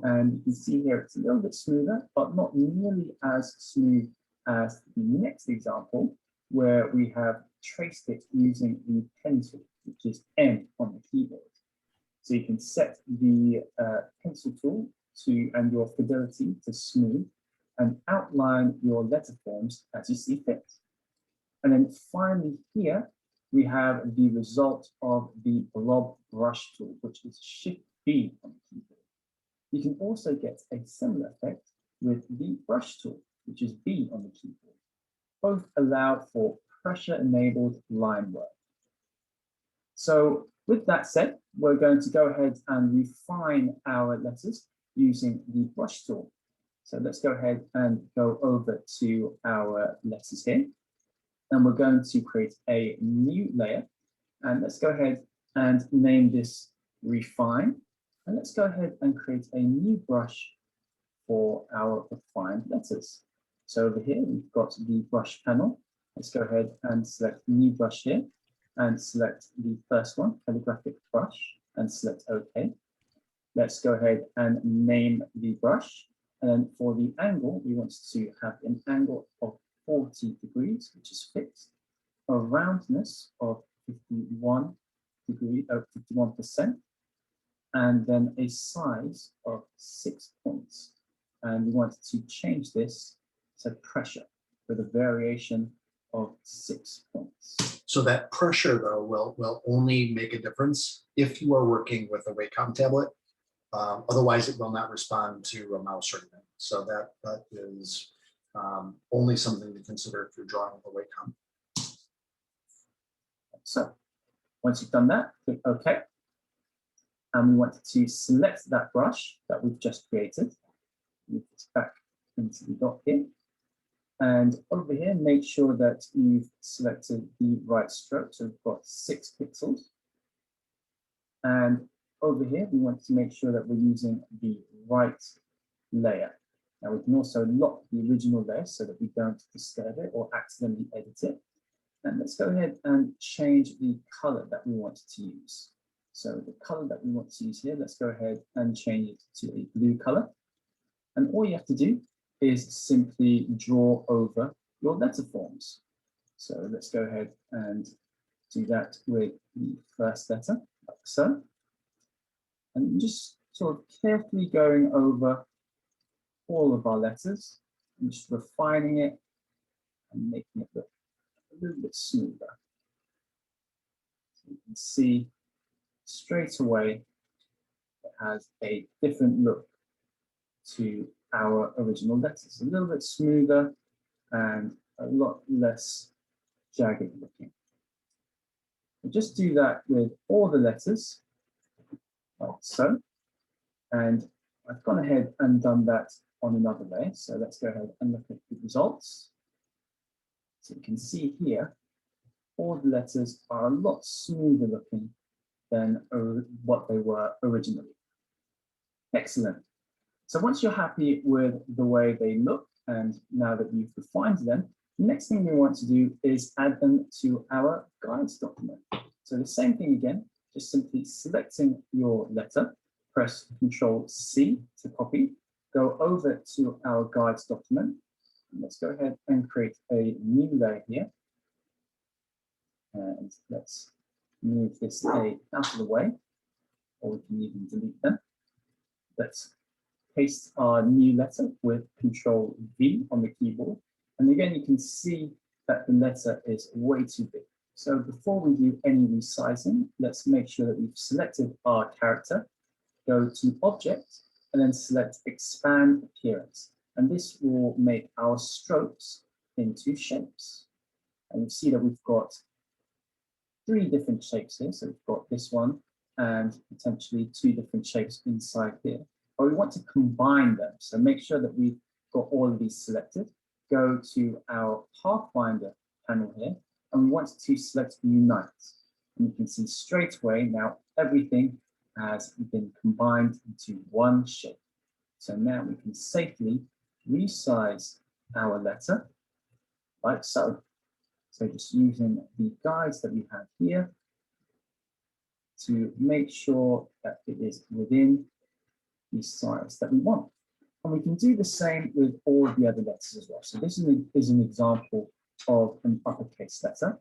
And you can see here it's a little bit smoother, but not nearly as smooth as the next example, where we have traced it using the pen tool, which is N on the keyboard. So you can set the pencil tool and your fidelity to smooth and outline your letter forms as you see fit. And then finally here, we have the result of the blob brush tool, which is Shift B on the keyboard. You can also get a similar effect with the brush tool. which is B on the keyboard. Both allow for pressure-enabled line work. So with that said, we're going to go ahead and refine our letters using the brush tool. So let's go ahead and go over to our letters here. And we're going to create a new layer. And let's go ahead and name this Refine. And let's go ahead and create a new brush for our refined letters. So over here, we've got the brush panel. Let's go ahead and select new brush here and select the first one, calligraphic brush, and select OK. Let's go ahead and name the brush. And then for the angle, we want to have an angle of 40 degrees, which is fixed, a roundness of 51%, and then a size of 6 points. And we want to change this to pressure with a variation of 6 points. So that pressure, though, will only make a difference if you are working with a Wacom tablet. Otherwise, it will not respond to a mouse or anything. So that is only something to consider if you're drawing with a Wacom. So once you've done that, click OK. And we want to select that brush that we've just created. Move this back into the dot here. And over here, make sure that you've selected the right stroke. So we've got 6 pixels. And over here, we want to make sure that we're using the right layer. Now we can also lock the original layer so that we don't disturb it or accidentally edit it. And let's go ahead and change the color that we want to use. So the color that we want to use here, let's go ahead and change it to a blue color. And all you have to do is simply draw over your letter forms. So let's go ahead and do that with the first letter, like so. And just sort of carefully going over all of our letters and just refining it and making it look a little bit smoother. So you can see straight away it has a different look to our original letters, a little bit smoother and a lot less jagged looking. We'll just do that with all the letters, like so. And I've gone ahead and done that on another layer. So let's go ahead and look at the results. So you can see here, all the letters are a lot smoother looking than what they were originally. Excellent. So once you're happy with the way they look, and now that you've refined them, the next thing we want to do is add them to our guides document. So the same thing again, just simply selecting your letter, press Ctrl+C to copy, go over to our guides document. And let's go ahead and create a new layer here. And let's move this A out of the way, or we can even delete them. Let's paste our new letter with Ctrl+V on the keyboard. And again, you can see that the letter is way too big. So before we do any resizing, let's make sure that we've selected our character, go to Object, and then select Expand Appearance. And this will make our strokes into shapes. And you see that we've got 3 different shapes here. So we've got this one and potentially 2 different shapes inside here. But we want to combine them. So make sure that we've got all of these selected. Go to our Pathfinder panel here, and we want to select Unite. And you can see straight away now everything has been combined into one shape. So now we can safely resize our letter like so. So just using the guides that we have here to make sure that it is within the size that we want. And we can do the same with all the other letters as well. So this is an example of an uppercase letter.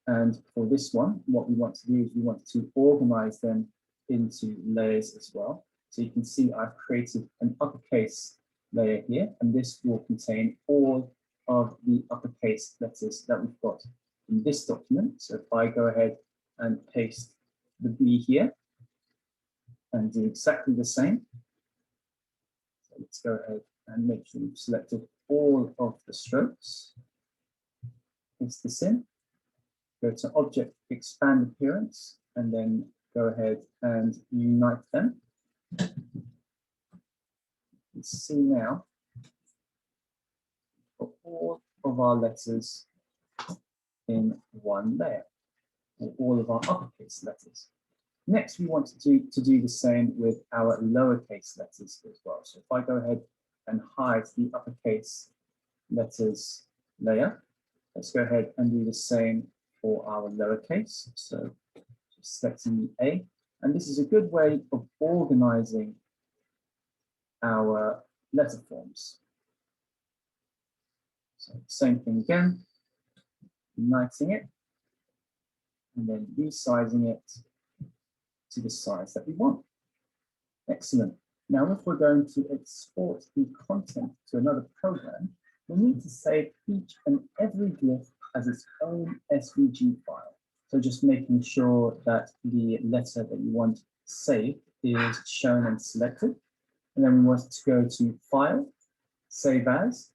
And for this one, what we want to do is we want to organize them into layers as well. So you can see I've created an uppercase layer here, and this will contain all of the uppercase letters that we've got in this document. So if I go ahead and paste the B here and do exactly the same. So let's go ahead and make sure we've selected all of the strokes. Paste this in. Go to Object, Expand Appearance, and then go ahead and unite them. You see now, for all of our letters in one layer, or all of our uppercase letters. Next, we want to do the same with our lowercase letters as well. So if I go ahead and hide the uppercase letters layer, let's go ahead and do the same for our lowercase. So just selecting the A, and this is a good way of organizing our letter forms. So same thing again, uniting it, and then resizing it to the size that we want. Excellent. Now, if we're going to export the content to another program, we need to save each and every glyph as its own SVG file. So just making sure that the letter that you want saved is shown and selected. And then we want to go to File, Save As.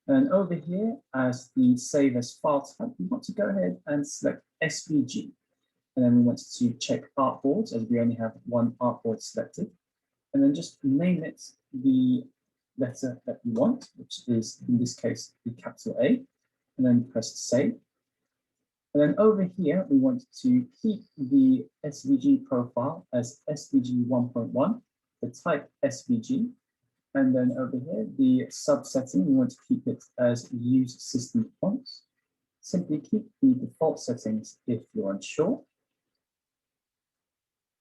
And over here, as the Save As file type, we want to go ahead and select SVG. And then we want to check artboards, as we only have one artboard selected. And then just name it the letter that you want, which is, in this case, the capital A. And then press Save. And then over here, we want to keep the SVG profile as SVG 1.1, the type SVG. And then over here, the subsetting, we want to keep it as Use System Fonts. Simply keep the default settings if you're unsure.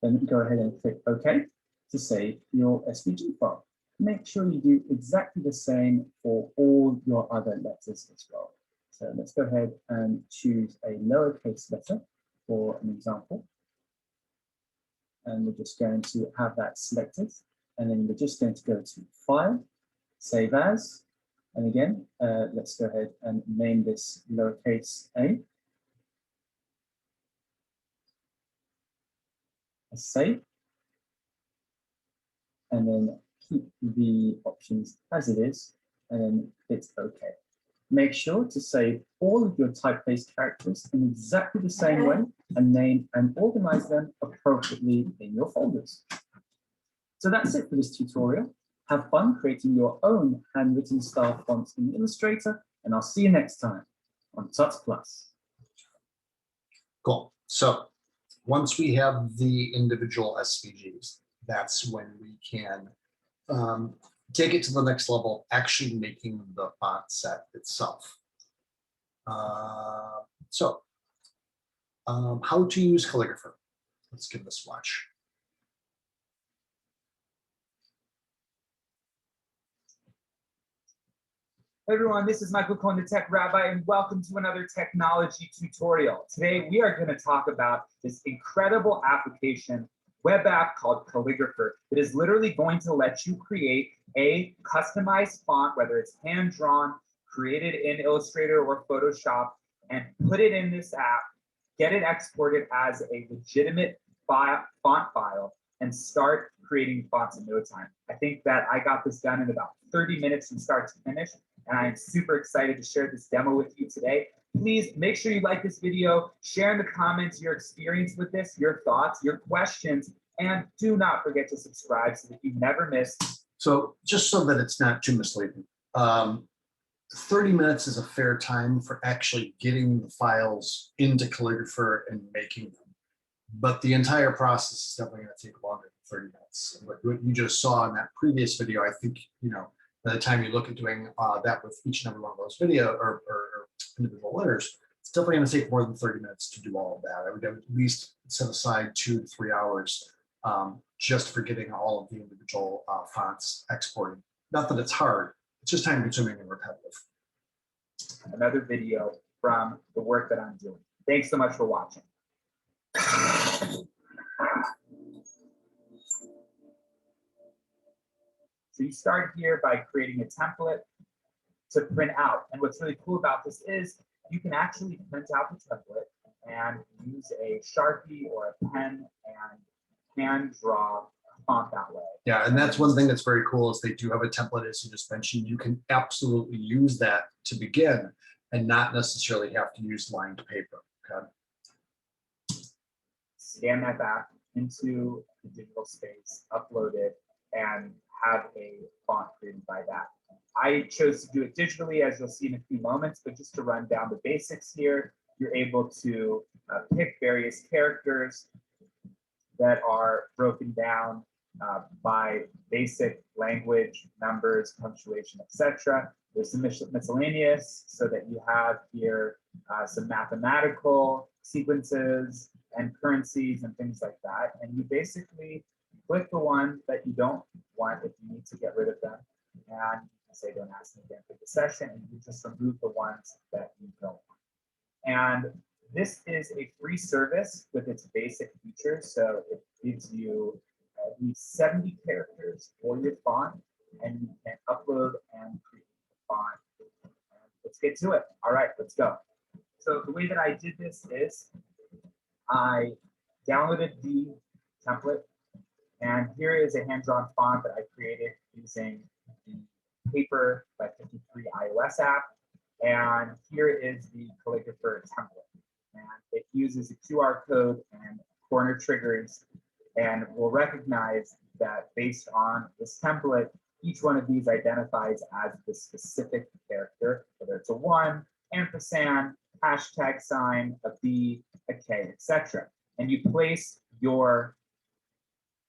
Then go ahead and click OK to save your SVG file. Make sure you do exactly the same for all your other letters as well. So let's go ahead and choose a lowercase letter for an example. And we're just going to have that selected. And then we're just going to go to File, Save As. And again, let's go ahead and name this lowercase a. Save. And then keep the options as it is, and then hit OK. Make sure to save all of your typeface characters in exactly the same way and name and organize them appropriately in your folders. So that's it for this tutorial. Have fun creating your own handwritten style fonts in Illustrator, and I'll see you next time on Tuts Plus. Cool. So once we have the individual SVGs, that's when we can take it to the next level, actually making the font set itself. How to use Calligrapher. Let's give this a watch. Hey everyone, this is Michael Cohen, the Tech Rabbi, and welcome to another technology tutorial. Today we are going to talk about this incredible application, web app called Calligrapher. It is literally going to let you create a customized font, whether it's hand-drawn, created in Illustrator or Photoshop, and put it in this app, get it exported as a legitimate font file, and start creating fonts in no time. I think that I got this done in about 30 minutes from start to finish, and I'm super excited to share this demo with you today. Please make sure you like this video, share in the comments your experience with this, your thoughts, your questions, and do not forget to subscribe so that you never miss. So just so that it's not too misleading, 30 minutes is a fair time for actually getting the files into Calligrapher and making them. But the entire process is definitely going to take longer than 30 minutes. And what you just saw in that previous video, I think, by the time you look at doing that with each and every one of those video or individual letters, it's definitely going to take more than 30 minutes to do all of that. I would at least set aside 2 to 3 hours just for getting all of the individual fonts exported. Not that it's hard, it's just time consuming and repetitive. Another video from the work that I'm doing. Thanks so much for watching. So you start here by creating a template to print out. And what's really cool about this is you can actually print out the template and use a Sharpie or a pen and hand draw font that way. Yeah, and that's one thing that's very cool is they do have a template, as you just mentioned. You can absolutely use that to begin and not necessarily have to use lined paper. Okay. Scan that back into the digital space, upload it, and have a font created by that. I chose to do it digitally, as you'll see in a few moments, but just to run down the basics here, you're able to pick various characters that are broken down by basic language, numbers, punctuation, etc. There's some miscellaneous, so that you have here some mathematical sequences and currencies and things like that. And you basically click the ones that you don't want if you need to get rid of them. And you can say, don't ask me again for the session, and you just remove the ones that you don't want. And this is a free service with its basic features. So it gives you at least 70 characters for your font, and you can upload and create the font. Let's get to it. All right, let's go. So the way that I did this is I downloaded the template, and here is a hand-drawn font that I created using the Paper by 53 iOS app. And here is the calligrapher template. And it uses a QR code and corner triggers, and will recognize that based on this template, each one of these identifies as the specific character, whether it's a 1, ampersand, hashtag sign, a B, a K, etc. And you place your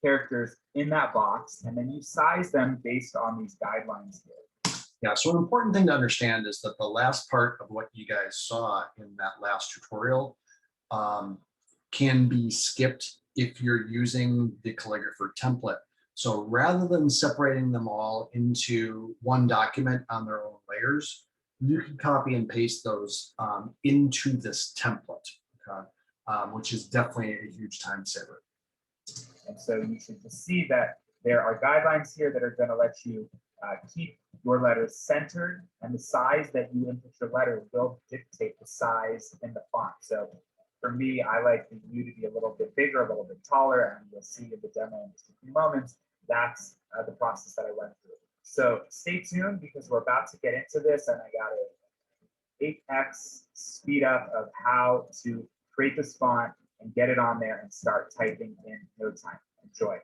characters in that box, and then you size them based on these guidelines here. Yeah, so an important thing to understand is that the last part of what you guys saw in that last tutorial can be skipped if you're using the calligrapher template. So rather than separating them all into one document on their own layers, you can copy and paste those into this template, okay? Which is definitely a huge time saver. And so you should just see that there are guidelines here that are going to let you keep your letters centered, and the size that you input your letter will dictate the size in the font. So for me, I like the U to be a little bit bigger, a little bit taller, and you'll see in the demo in just a few moments, that's the process that I went through. So stay tuned, because we're about to get into this, and I got a 8x speed up of how to create this font and get it on there and start typing in no time. Enjoy.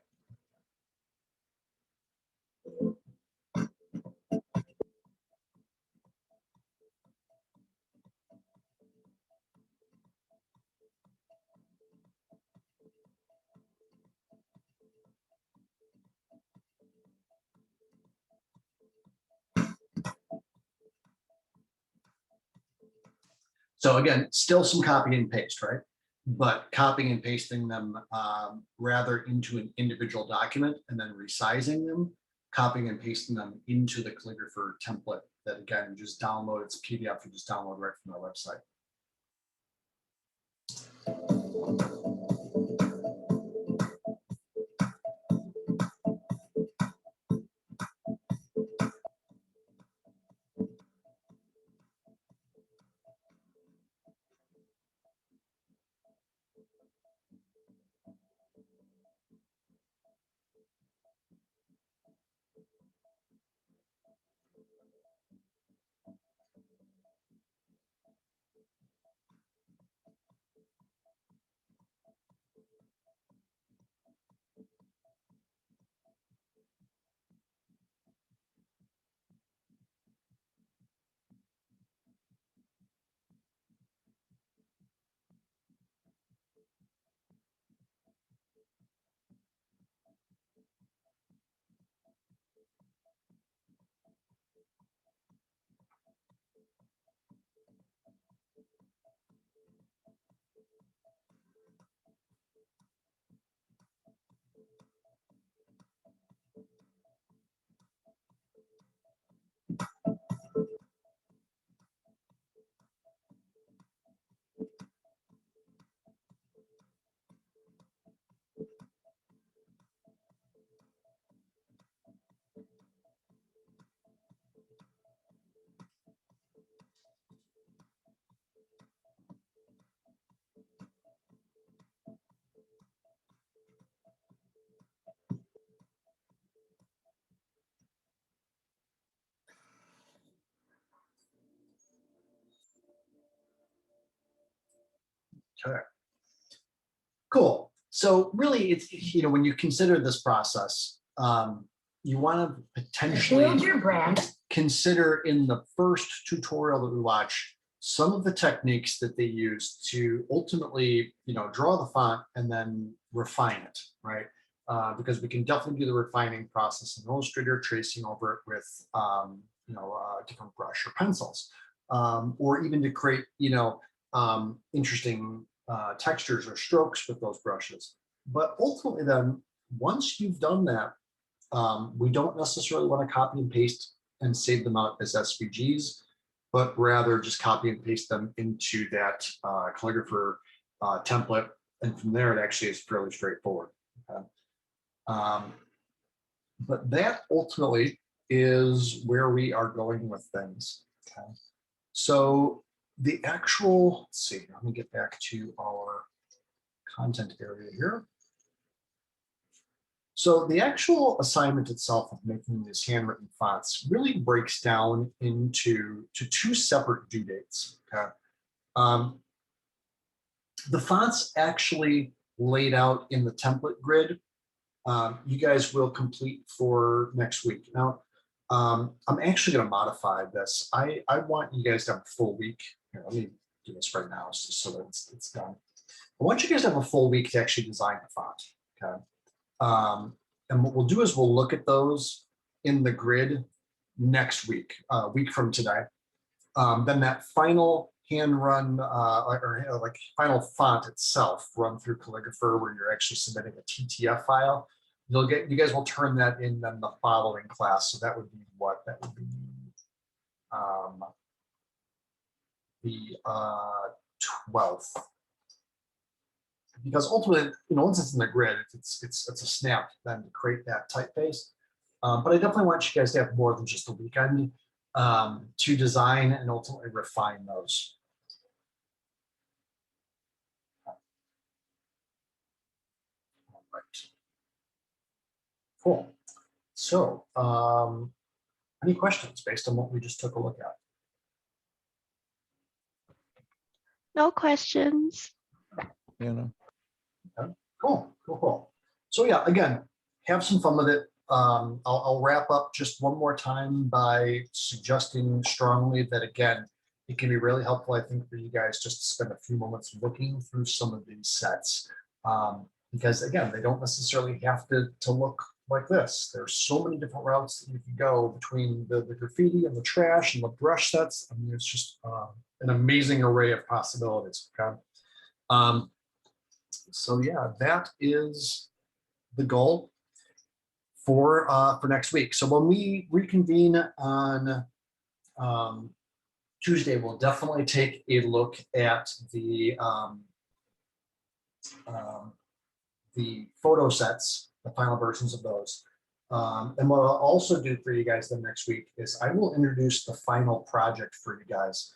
So again, still some copy and paste, right? But copying and pasting them rather into an individual document and then resizing them, copying and pasting them into the calligrapher template that, again, you just download. It's PDF, you just download right from our website. Okay. Cool. So really, it's, you know, when you consider this process, you want to potentially Build your brand. consider in the first tutorial that we watch some of the techniques that they use to ultimately, you know, draw the font and then refine it, right? Because we can definitely do the refining process in Illustrator, tracing over it with, you know, different brush or pencils, or even to create, you know, interesting textures or strokes with those brushes. But ultimately then, once you've done that, we don't necessarily want to copy and paste and save them out as SVGs, but rather just copy and paste them into that calligrapher template. And from there, it actually is fairly straightforward. Okay? But that ultimately is where we are going with things. Okay? So the actual, let's see, let me get back to our content area here. So the actual assignment itself of making these handwritten fonts really breaks down into two separate due dates. Okay, the fonts actually laid out in the template grid. You guys will complete for next week. Now, I'm actually going to modify this. I want you guys to have a full week. Here, let me do this right now so that it's done. I want you guys to have a full week to actually design the font. Okay. And what we'll do is we'll look at those in the grid next week, week from today. Then that final hand run like final font itself run through Calligrapher where you're actually submitting a TTF file. You guys will turn that in then the following class. So that would be what? That would be the 12th. Because ultimately, you know, once it's in the grid, it's a snap then to create that typeface. But I definitely want you guys to have more than just a weekend to design and ultimately refine those. All right. Cool. So, any questions based on what we just took a look at? No questions. You know. Okay. Cool. So yeah, again, have some fun with it. I'll wrap up just one more time by suggesting strongly that, again, it can be really helpful, I think, for you guys just to spend a few moments looking through some of these sets. Because again, they don't necessarily have to look like this. There's so many different routes that you can go between the graffiti and the trash and the brush sets. I mean, it's just an amazing array of possibilities. Okay. So yeah, that is the goal for next week. So when we reconvene on Tuesday, we'll definitely take a look at the photo sets, the final versions of those. And what I'll also do for you guys then next week is I will introduce the final project for you guys.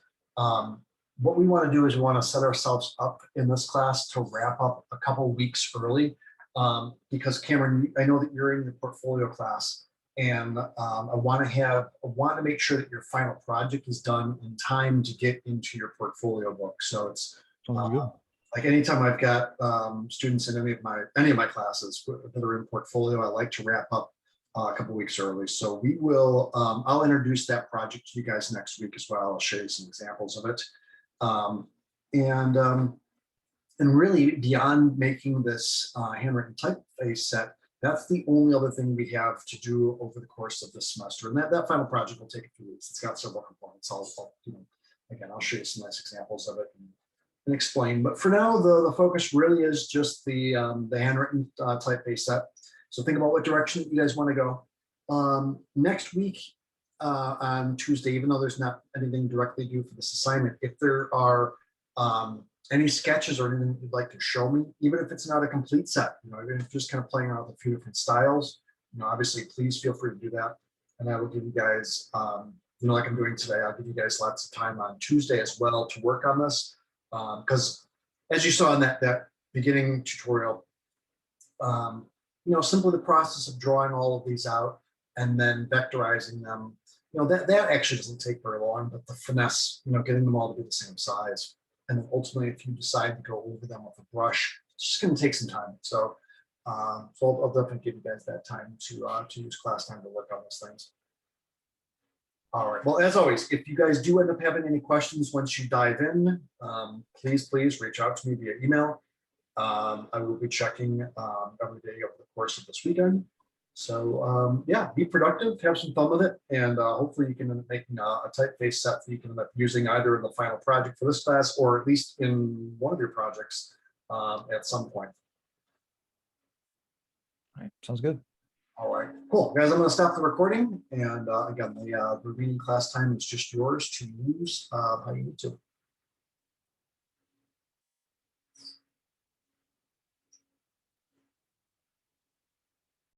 What we want to do is we want to set ourselves up in this class to wrap up a couple weeks early. Because Cameron, I know that you're in your portfolio class, and I want to make sure that your final project is done in time to get into your portfolio book. So it's like anytime I've got students in any of my classes that are in portfolio, I like to wrap up a couple weeks early. So we will. I'll introduce that project to you guys next week as well. I'll show you some examples of it, and really, beyond making this handwritten typeface set, that's the only other thing we have to do over the course of this semester. And that final project will take a few weeks. It's got several components. I'll show you some nice examples of it and explain. But for now, the focus really is just the handwritten typeface set. So think about what direction you guys want to go. Next week on Tuesday, even though there's not anything directly due for this assignment, if there are any sketches or anything you'd like to show me, even if it's not a complete set, you know, even if just kind of playing around with a few different styles, you know, obviously, please feel free to do that. And I will give you guys, you know, like I'm doing today, I'll give you guys lots of time on Tuesday as well to work on this. Because as you saw in that beginning tutorial, you know, simply the process of drawing all of these out and then vectorizing them, you know, that actually doesn't take very long, but the finesse, you know, getting them all to be the same size And then ultimately, if you decide to go over them with a brush, it's just going to take some time. So, I'll definitely give you guys that time to use class time to work on those things. All right. Well, as always, if you guys do end up having any questions once you dive in, please reach out to me via email. I will be checking every day over the course of this weekend. So yeah, be productive, have some fun with it, and hopefully you can end up making a typeface set that you can end up using either in the final project for this class or at least in one of your projects at some point. All right, sounds good. All right, cool. Guys, I'm going to stop the recording. And again, the remaining class time is just yours to use how you need to.